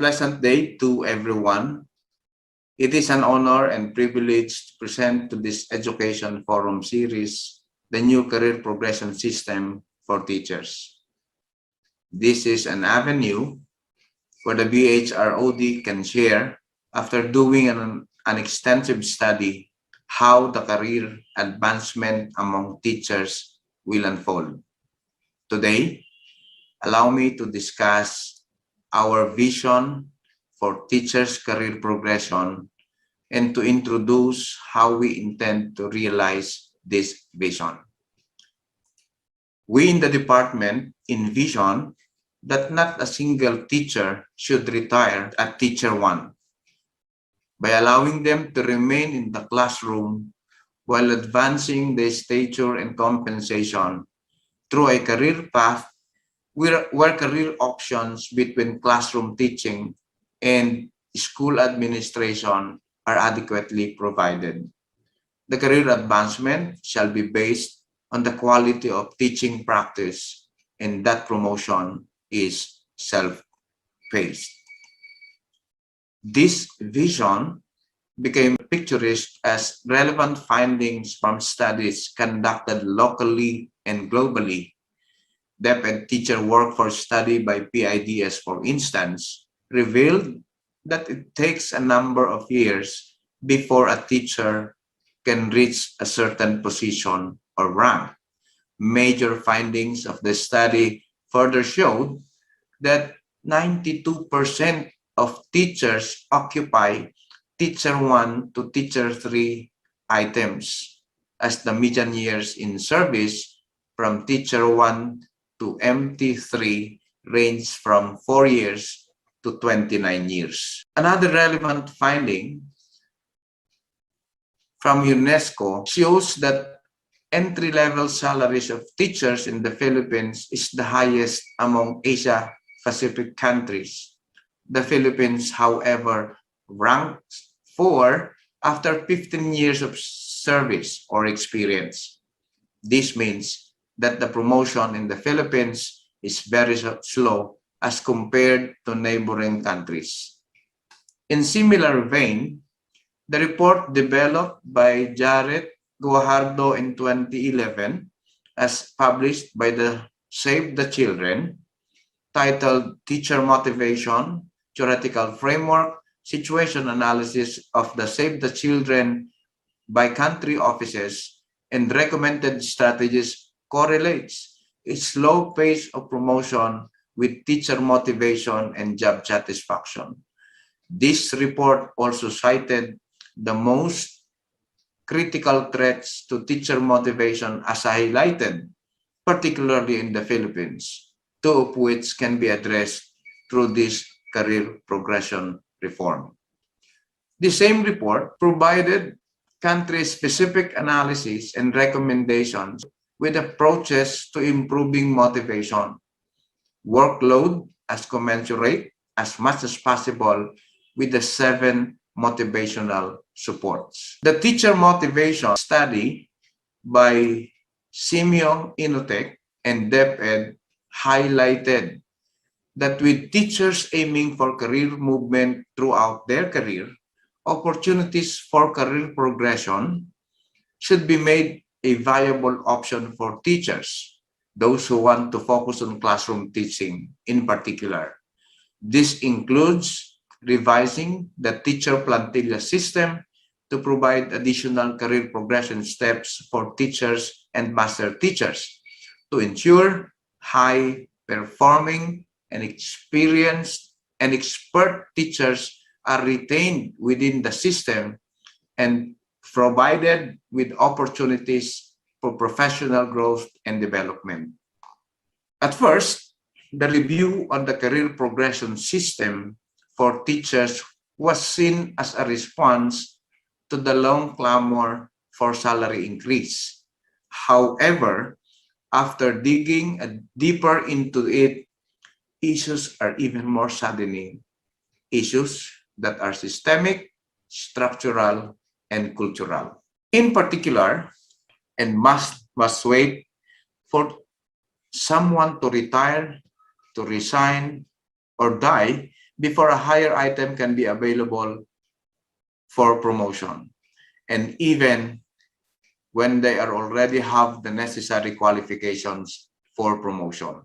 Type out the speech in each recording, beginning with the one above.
pleasant day to everyone. It is an honor and privilege to present to this Education Forum series the new career progression system for teachers. This is an avenue where the BHROD can share, after doing an extensive study, how the career advancement among teachers will unfold. Today, allow me to discuss our vision for teachers' career progression and to introduce how we intend to realize this vision. We in the department envision that not a single teacher should retire at Teacher 1 by allowing them to remain in the classroom while advancing their stature and compensation through a career path where career options between classroom teaching and school administration are adequately provided. The career advancement shall be based on the quality of teaching practice, and that promotion is self-paced. This vision became picturesque as relevant findings from studies conducted locally and globally. Deped Teacher Workforce Study by PIDS, for instance, revealed that it takes a number of years before a teacher can reach a certain position or rank. Major findings of the study further showed that 92% of teachers occupy Teacher 1 to Teacher 3 items, as the median years in service from Teacher 1 to MT3 range from 4 years to 29 years. Another relevant finding from UNESCO shows that entry-level salaries of teachers in the Philippines is the highest among Asia-Pacific countries. The Philippines, however, ranks 4 after 15 years of service or experience. This means that the promotion in the Philippines is very slow as compared to neighboring countries. In similar vein, the report developed by Jarrett Guajardo in 2011, as published by the Save the Children, titled Teacher Motivation, Theoretical Framework, Situation Analysis of the Save the Children by Country Offices and Recommended Strategies, correlates a slow pace of promotion with teacher motivation and job satisfaction. This report also cited the most critical threats to teacher motivation as highlighted, particularly in the Philippines, 2 of which can be addressed through this career progression reform. The same report provided country-specific analysis and recommendations with approaches to improving motivation, workload as commensurate as much as possible with the 7 motivational supports. The teacher motivation study by Simeon Inotek and Deped highlighted that with teachers aiming for career movement throughout their career, opportunities for career progression should be made a viable option for teachers, those who want to focus on classroom teaching in particular. This includes revising the teacher plantilla system to provide additional career progression steps for teachers and master teachers to ensure high-performing and experienced and expert teachers are retained within the system and provided with opportunities for professional growth and development. At first, the review on the career progression system for teachers was seen as a response to the long clamor for salary increase. However, after digging deeper into it, issues are even more saddening. Issues that are systemic, structural, and cultural. In particular, and must wait for someone to retire, to resign, or die before a higher item can be available for promotion, and even when they are already have the necessary qualifications for promotion.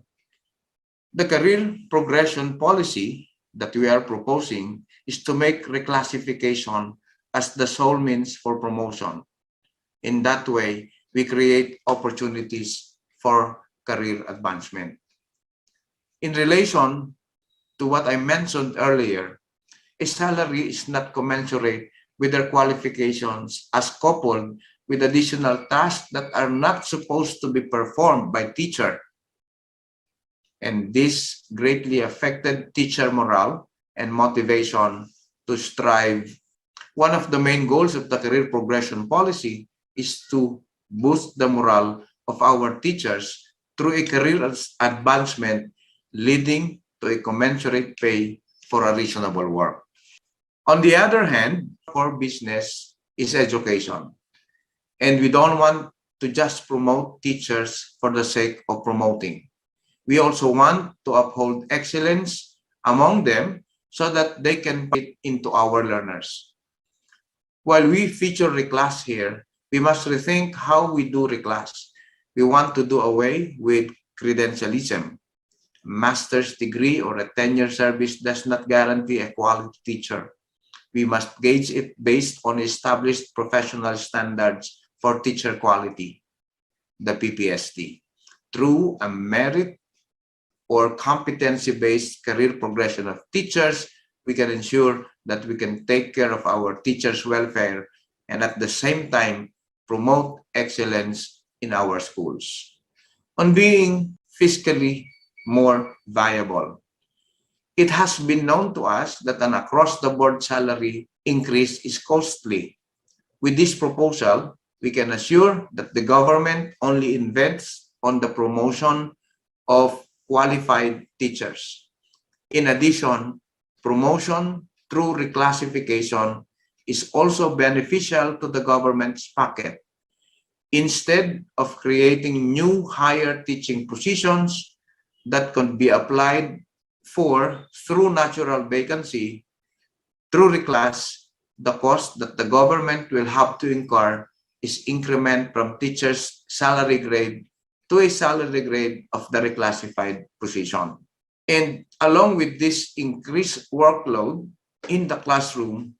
The career progression policy that we are proposing is to make reclassification as the sole means for promotion. In that way, we create opportunities for career advancement. In relation to what I mentioned earlier, a salary is not commensurate with their qualifications as coupled with additional tasks that are not supposed to be performed by teacher. And this greatly affected teacher morale and motivation to strive. One of the main goals of the career progression policy is to boost the morale of our teachers through a career advancement leading to a commensurate pay for a reasonable work. On the other hand, core business is education. And we don't want to just promote teachers for the sake of promoting. We also want to uphold excellence among them so that they can fit into our learners. While we feature reclass here, we must rethink how we do reclass. We want to do away with credentialism. Master's degree or a 10-year service does not guarantee a quality teacher. We must gauge it based on established professional standards for teacher quality, the PPST, through a merit or competency-based career progression of teachers. We can ensure that we can take care of our teachers' welfare and at the same time promote excellence in our schools. On being fiscally more viable, it has been known to us that an across-the-board salary increase is costly. With this proposal, we can assure that the government only invests on the promotion of qualified teachers. In addition, promotion through reclassification is also beneficial to the government's pocket. Instead of creating new higher teaching positions that could be applied for through natural vacancy, through reclass, the cost that the government will have to incur is increment from teachers' salary grade to a salary grade of the reclassified position. And along with this increased workload in the classroom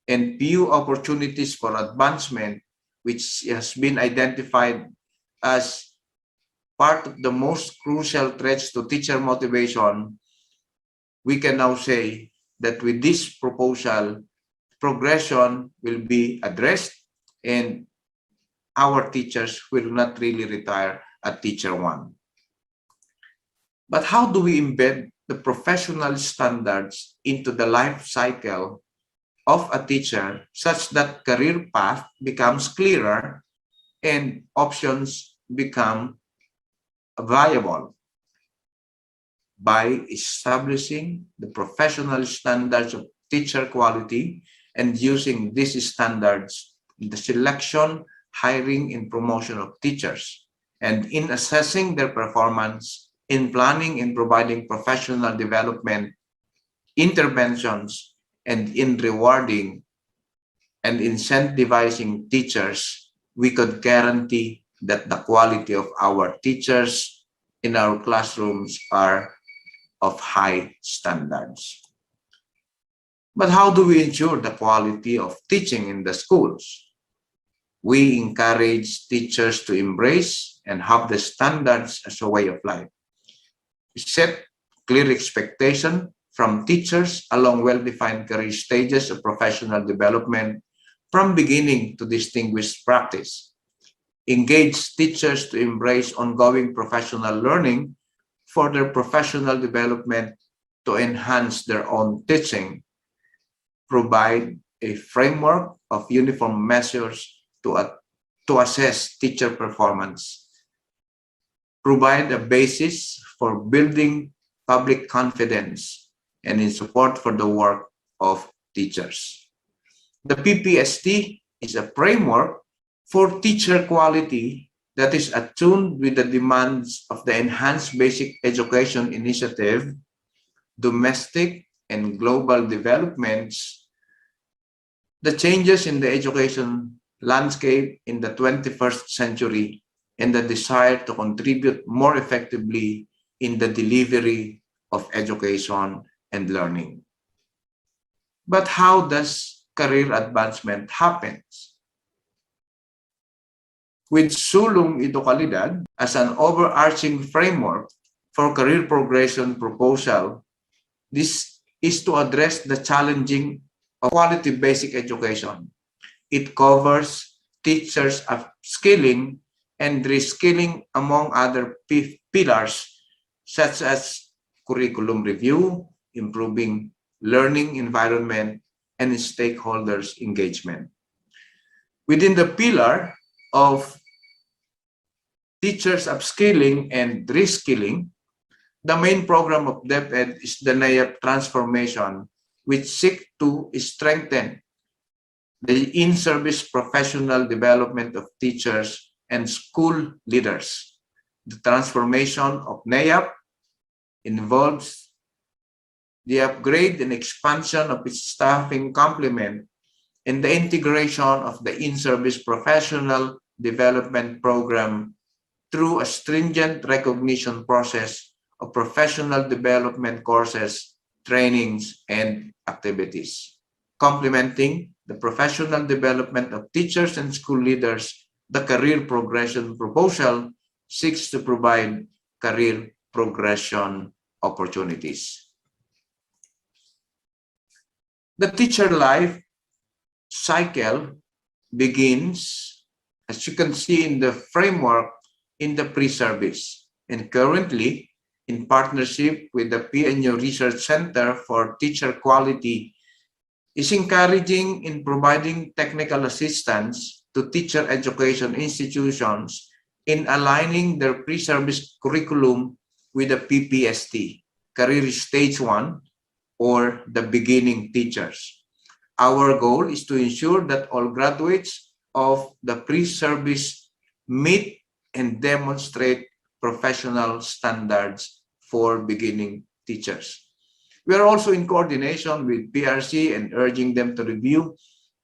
and few opportunities for advancement, which has been identified as part of the most crucial threats to teacher motivation, we can now say that with this proposal, progression will be addressed and our teachers will not really retire at teacher one. But how do we embed the professional standards into the life cycle of a teacher such that career path becomes clearer and options become viable? By establishing the professional standards of teacher quality and using these standards in the selection, hiring, and promotion of teachers, and in assessing their performance, in planning and providing professional development interventions, and in rewarding and incentivizing teachers, we could guarantee that the quality of our teachers in our classrooms are of high standards. But how do we ensure the quality of teaching in the schools? We encourage teachers to embrace and have the standards as a way of life. We set clear expectation from teachers along well-defined career stages of professional development from beginning to distinguished practice. Engage teachers to embrace ongoing professional learning for their professional development to enhance their own teaching. Provide a framework of uniform measures to assess teacher performance. Provide a basis for building public confidence and in support for the work of teachers. The PPST is a framework for teacher quality that is attuned with the demands of the Enhanced Basic Education Initiative, domestic and global developments, the changes in the education landscape in the 21st century, and the desire to contribute more effectively in the delivery of education and learning. But how does career advancement happen? With sulong edukalidad as an overarching framework for career progression proposal, this is to address the challenging of quality basic education. It covers teachers' upskilling and reskilling among other pillars such as curriculum review, improving learning environment, and stakeholders' engagement. Within the pillar of teachers upskilling and reskilling, the main program of Deped is the NAYAP transformation, which seeks to strengthen the in-service professional development of teachers and school leaders. The transformation of NAYAP involves the upgrade and expansion of its staffing complement and the integration of the in-service professional development program through a stringent recognition process of professional development courses, trainings, and activities. Complementing the professional development of teachers and school leaders, the career progression proposal seeks to provide career progression opportunities. The teacher life cycle begins, as you can see in the framework, in the pre-service, and currently, in partnership with the PNU Research Center for Teacher Quality, is encouraging in providing technical assistance to teacher education institutions in aligning their pre-service curriculum with the PPST, Career Stage 1, or the beginning teachers. Our goal is to ensure that all graduates of the pre-service meet and demonstrate professional standards for beginning teachers. We are also in coordination with PRC and urging them to review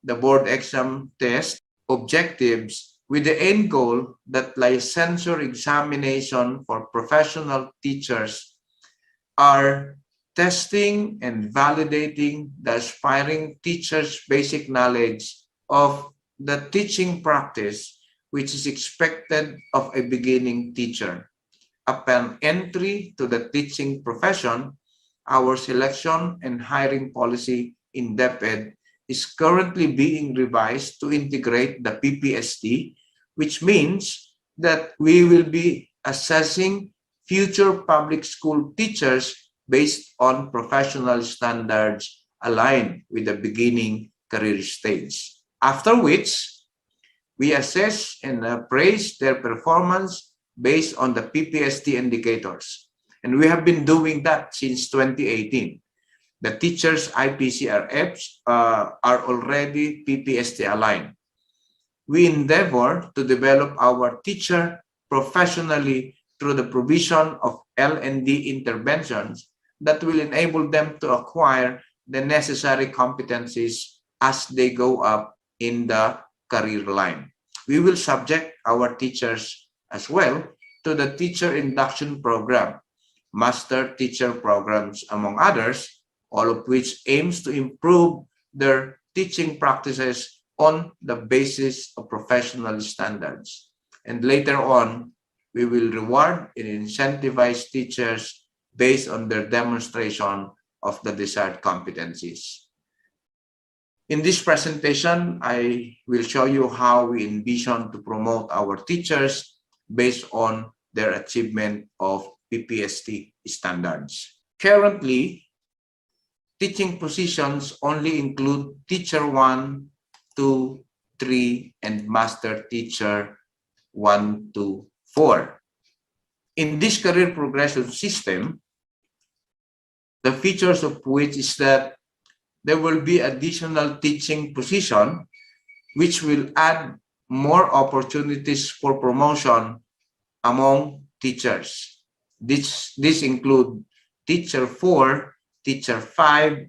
the board exam test objectives with the end goal that licensure examination for professional teachers are testing and validating the aspiring teacher's basic knowledge of the teaching practice which is expected of a beginning teacher. Upon entry to the teaching profession, our selection and hiring policy in Deped is currently being revised to integrate the PPST, which means that we will be assessing future public school teachers based on professional standards aligned with the beginning career stage. After which, we assess and appraise their performance based on the PPST indicators. And we have been doing that since 2018. The teachers' IPCRFs are already PPST aligned. We endeavor to develop our teacher professionally through the provision of L&D interventions that will enable them to acquire the necessary competencies as they go up in the career line. We will subject our teachers as well to the teacher induction program, master teacher programs, among others, all of which aims to improve their teaching practices on the basis of professional standards. And later on, we will reward and incentivize teachers based on their demonstration of the desired competencies. In this presentation, I will show you how we envision to promote our teachers based on their achievement of PPST standards. Currently, teaching positions only include teacher 1, 2, 3, and master teacher 1, 2, 4. In this career progression system, the features of which is that there will be additional teaching position which will add more opportunities for promotion among teachers. This include teacher 4 teacher 5,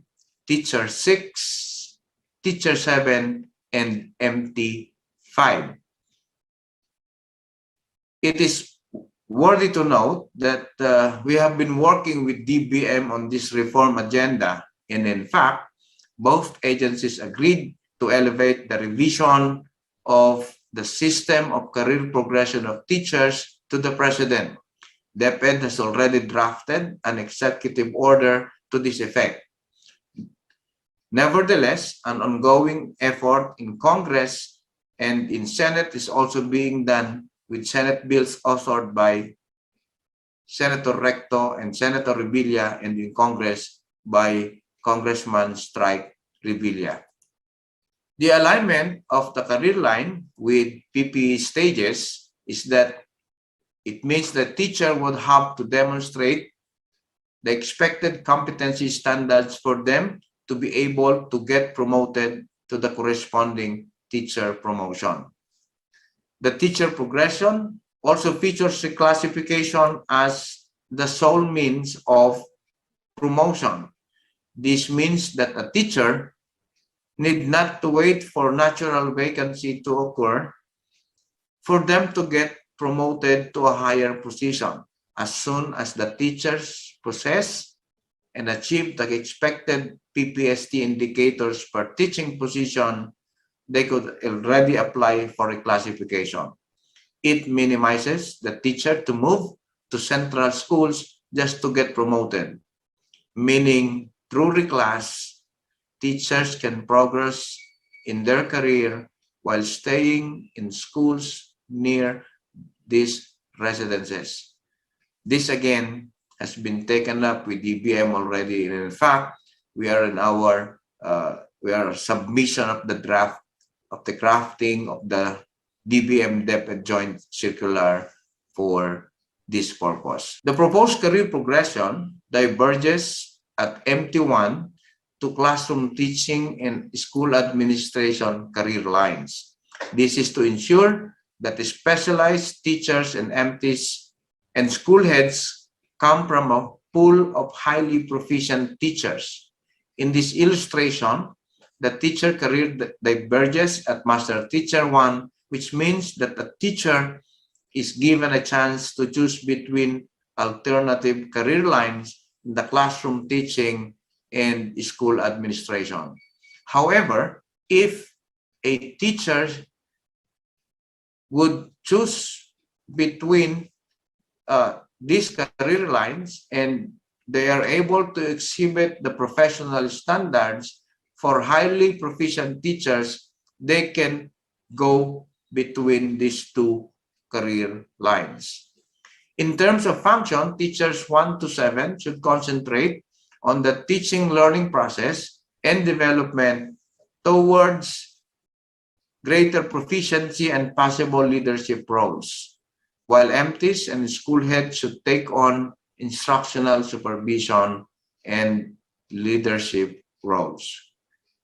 teacher 6, teacher 7, and MT 5. It is worthy to note that we have been working with DBM on this reform agenda, and in fact, both agencies agreed to elevate the revision of the system of career progression of teachers to the President. Deped has already drafted an executive order to this effect. Nevertheless, an ongoing effort in Congress and in Senate is also being done with Senate bills authored by Senator Recto and Senator Revilla, and in Congress by Congressman Strike Revilla. The alignment of the career line with PPE stages is that it means the teacher would have to demonstrate the expected competency standards for them to be able to get promoted to the corresponding teacher promotion. The teacher progression also features reclassification as the sole means of promotion. This means that a teacher need not to wait for natural vacancy to occur for them to get promoted to a higher position. As soon as the teachers possess and achieve the expected PPST indicators per teaching position, they could already apply for reclassification. It minimizes the teacher to move to central schools just to get promoted, meaning through reclass, teachers can progress in their career while staying in schools near these residences. This again has been taken up with DBM already, and in fact, we are in our submission of the draft of the crafting of the DBM Deped joint circular for this purpose. The proposed career progression diverges at MT1 to classroom teaching and school administration career lines. This is to ensure that the specialized teachers and MTs and school heads come from a pool of highly proficient teachers. In this illustration, the teacher career diverges at Master Teacher 1, which means that the teacher is given a chance to choose between alternative career lines in the classroom teaching and school administration. However, if a teacher would choose between these career lines and they are able to exhibit the professional standards for highly proficient teachers, they can go between these two career lines. In terms of function, teachers 1 to 7 should concentrate on the teaching learning process and development towards greater proficiency and possible leadership roles, while MTs and school heads should take on instructional supervision and leadership roles.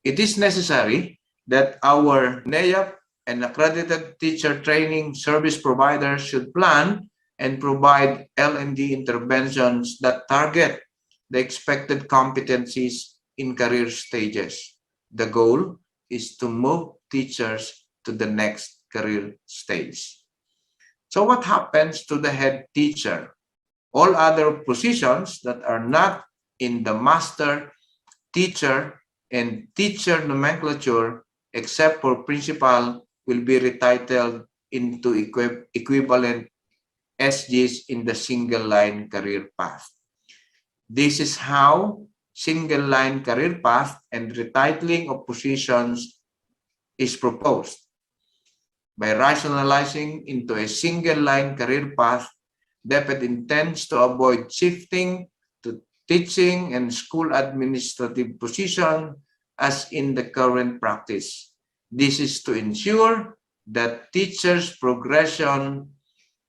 It is necessary that our NAIAP and accredited teacher training service providers should plan and provide L&D interventions that target the expected competencies in career stages. The goal is to move teachers to the next career stage. So what happens to the head teacher? All other positions that are not in the master teacher and teacher nomenclature, except for principal, will be retitled into equivalent SGs in the single line career path. This is how single line career path and retitling of positions is proposed. By rationalizing into a single line career path, Deped intends to avoid shifting to teaching and school administrative position as in the current practice. This is to ensure that teachers' progression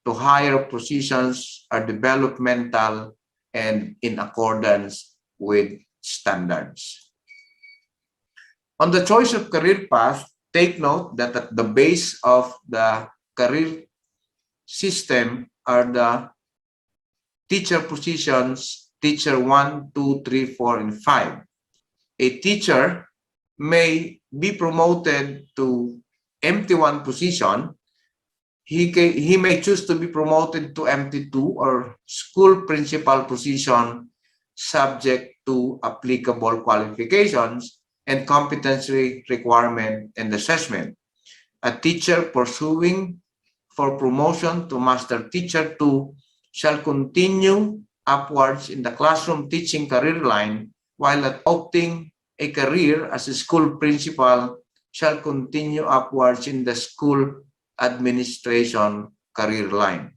to higher positions are developmental and in accordance with standards. On the choice of career path, take note that at the base of the career system are the teacher positions teacher 1, 2, 3, 4, and 5. A teacher may be promoted to MT1 position. He may choose to be promoted to MT2 or school principal position subject to applicable qualifications and competency requirement and assessment. A teacher pursuing for promotion to master teacher 2 shall continue upwards in the classroom teaching career line, while adopting a career as a school principal shall continue upwards in the school administration career line.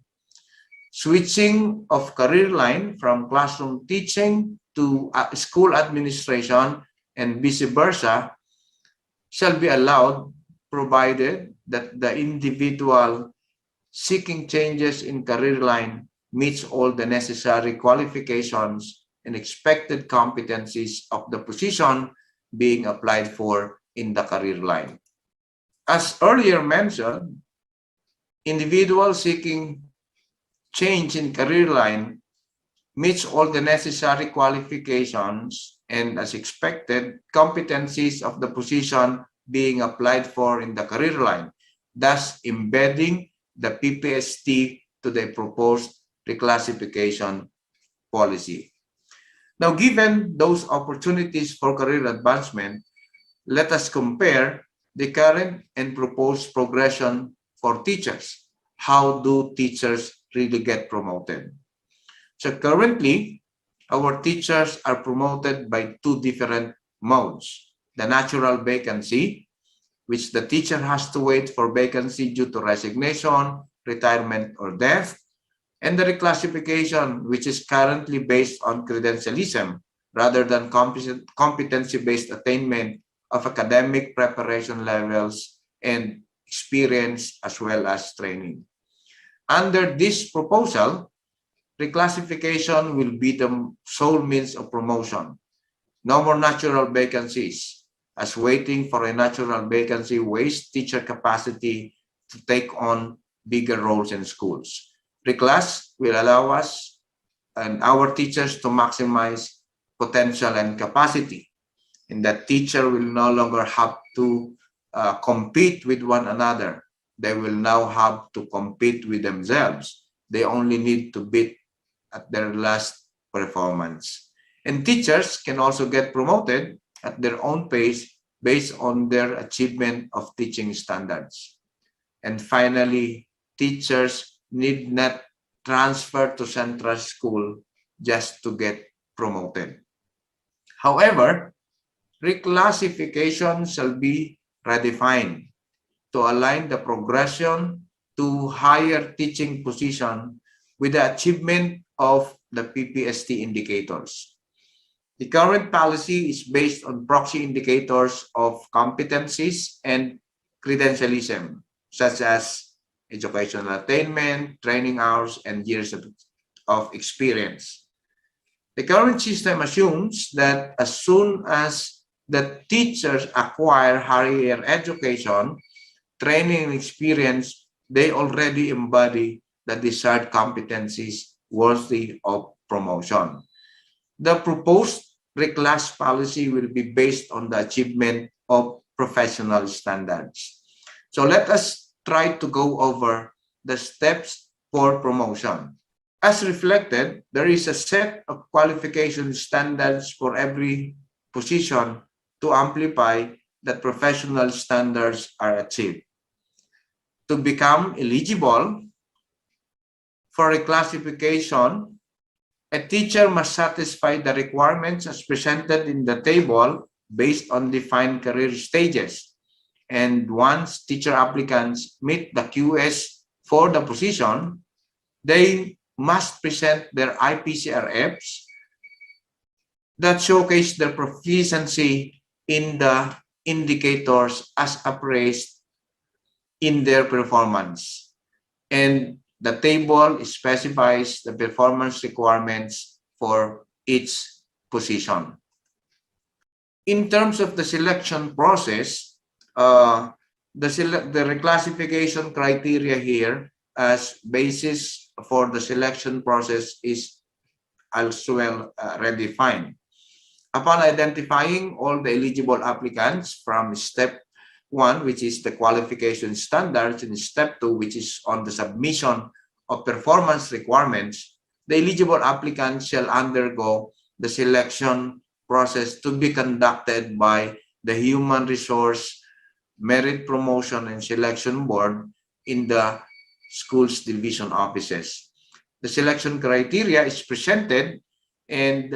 Switching of career line from classroom teaching to school administration and vice versa shall be allowed, provided that the individual seeking changes in career line meets all the necessary qualifications and expected competencies of the position being applied for in the career line. As earlier mentioned, individuals seeking change in career line meets all the necessary qualifications and, as expected, competencies of the position being applied for in the career line, thus embedding the PPST to the proposed reclassification policy. Now, given those opportunities for career advancement, let us compare the current and proposed progression for teachers. How do teachers really get promoted? So currently, our teachers are promoted by two different modes. The natural vacancy, which the teacher has to wait for vacancy due to resignation, retirement, or death, and the reclassification, which is currently based on credentialism rather than competency-based attainment of academic preparation levels and experience as well as training. Under this proposal, reclassification will be the sole means of promotion. No more natural vacancies, as waiting for a natural vacancy wastes teacher capacity to take on bigger roles in schools. Reclass will allow us and our teachers to maximize potential and capacity, and that teacher will no longer have to compete with one another. They will now have to compete with themselves. They only need to beat at their last performance. And teachers can also get promoted at their own pace based on their achievement of teaching standards. And finally, teachers need not transfer to central school just to get promoted. However, reclassification shall be redefined to align the progression to higher teaching position with the achievement of the PPST indicators. The current policy is based on proxy indicators of competencies and credentialism, such as educational attainment, training hours, and years of experience. The current system assumes that as soon as the teachers acquire higher education, training, and experience, they already embody the desired competencies worthy of promotion. The proposed reclass policy will be based on the achievement of professional standards. So let us try to go over the steps for promotion. As reflected, there is a set of qualification standards for every position to amplify that professional standards are achieved. To become eligible for reclassification, a teacher must satisfy the requirements as presented in the table based on defined career stages. And once teacher applicants meet the QS for the position, they must present their IPCRFs that showcase their proficiency in the indicators as appraised in their performance. And the table specifies the performance requirements for each position. In terms of the selection process, the reclassification criteria here as basis for the selection process is as well redefined. Upon identifying all the eligible applicants from step 1, which is the qualification standards, and step 2, which is on the submission of performance requirements, the eligible applicants shall undergo the selection process to be conducted by the Human Resource Merit Promotion and Selection Board in the school's division offices. The selection criteria is presented, and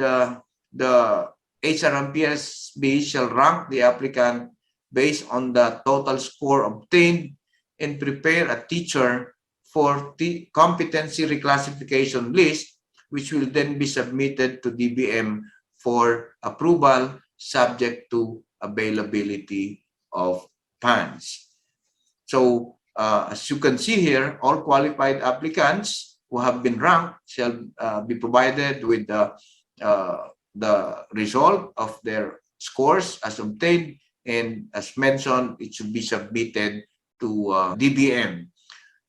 the HRMPSB shall rank the applicant based on the total score obtained and prepare a teacher for the competency reclassification list, which will then be submitted to DBM for approval subject to availability of funds. So as you can see here, all qualified applicants who have been ranked shall be provided with the result of their scores as obtained, and as mentioned, it should be submitted to DBM.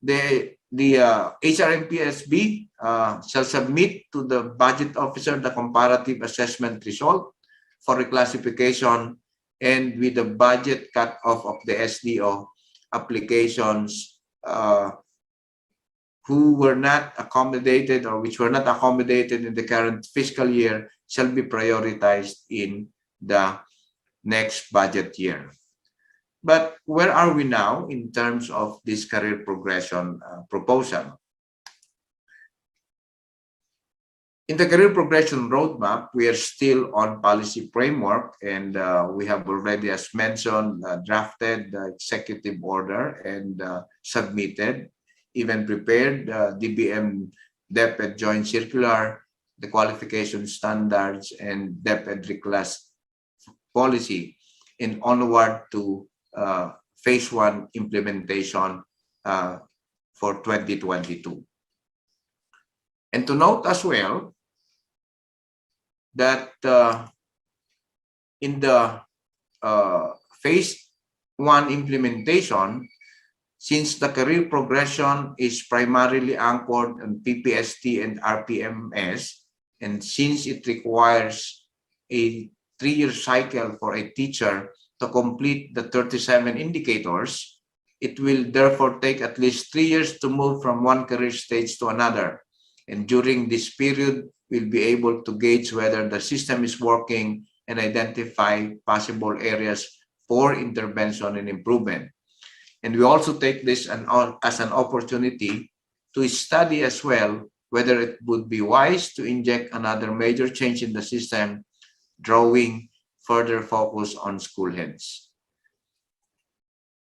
The HRMPSB shall submit to the budget officer the comparative assessment result for reclassification, and with the budget cut-off of the SDO, applications who were not accommodated or which were not accommodated in the current fiscal year shall be prioritized in the next budget year. But where are we now in terms of this career progression proposal? In the career progression roadmap, we are still on policy framework, and we have already, as mentioned, drafted the executive order and submitted, even prepared DBM Deped joint circular, the qualification standards, and Deped reclass policy, and onward to phase 1 implementation for 2022. And to note as well that in the phase 1 implementation, since the career progression is primarily anchored on PPST and RPMS, and since it requires a 3-year cycle for a teacher to complete the 37 indicators, it will therefore take at least 3 years to move from one career stage to another. And during this period, we'll be able to gauge whether the system is working and identify possible areas for intervention and improvement. And we also take this as an opportunity to study as well whether it would be wise to inject another major change in the system, drawing further focus on school heads.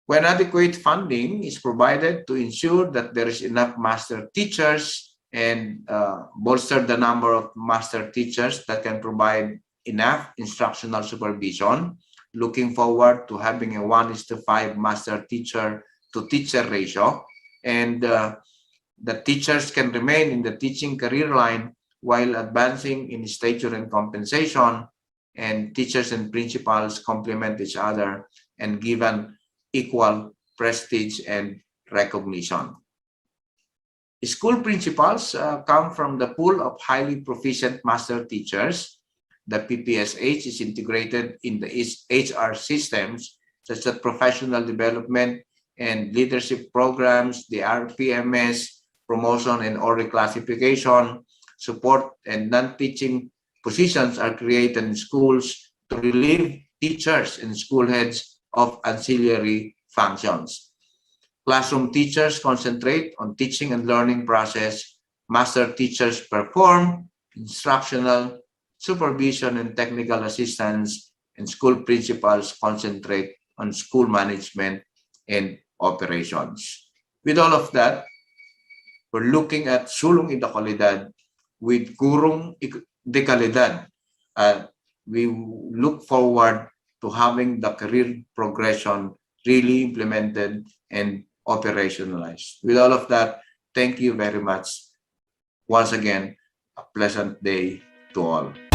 When adequate funding is provided to ensure that there is enough master teachers and bolster the number of master teachers that can provide enough instructional supervision, looking forward to having a 1:5 master teacher to teacher ratio, and the teachers can remain in the teaching career line while advancing in stature and compensation, and teachers and principals complement each other and given equal prestige and recognition. School principals come from the pool of highly proficient master teachers. The PPSH is integrated in the HR systems such as professional development and leadership programs, the RPMS, promotion and or reclassification, support and non-teaching positions are created in schools to relieve teachers and school heads of ancillary functions. Classroom teachers concentrate on teaching and learning process. Master teachers perform instructional, supervision, and technical assistance, and school principals concentrate on school management and operations. With all of that, we're looking at sulong de kalidad with gurong de kalidad. We look forward to having the career progression really implemented and operationalized. With all of that, thank you very much. Once again, a pleasant day to all.